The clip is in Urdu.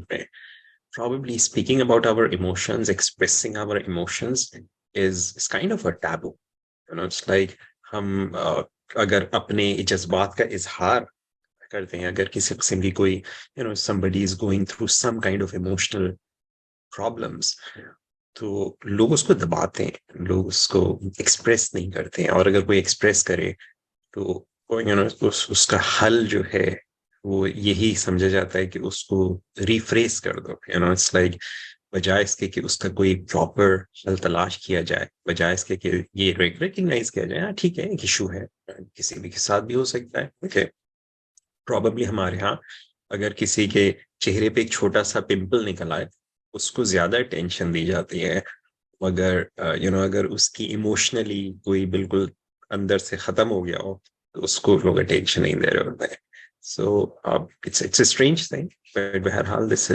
میں probably speaking about our emotions, expressing our emotions is kind of a taboo. It's like ہم اگر اپنے جذبات کا اظہار کرتے ہیں، اگر کسی قسم کی کوئی somebody is going through some kind of emotional problems، تو لوگ اس کو دباتے ہیں، لوگ اس کو ایکسپریس نہیں کرتے ہیں، اور اگر کوئی ایکسپریس کرے تو اس کا حل جو ہے وہ یہی سمجھا جاتا ہے کہ اس کو ریفریس کر دو. اٹس لائک بجائے اس کے کہ اس کا کوئی پراپر حل تلاش کیا جائے، بجائے اس کے کہ یہ ریکگنائز کیا جائے، ہاں ٹھیک ہے ایک ایشو ہے، کسی بھی کے ساتھ بھی ہو سکتا ہے، اوکے. پرابیبلی ہمارے ہاں اگر کسی کے چہرے پہ ایک چھوٹا سا پمپل نکل آئے اس کو زیادہ ٹینشن دی جاتی ہے، مگر اگر اس کی ایموشنلی کوئی بالکل اندر سے ختم ہو گیا ہو تو اس کو لوگ اٹینشن نہیں دے رہے ہوتے ہیں. So it's a strange thing, but بہرحال دس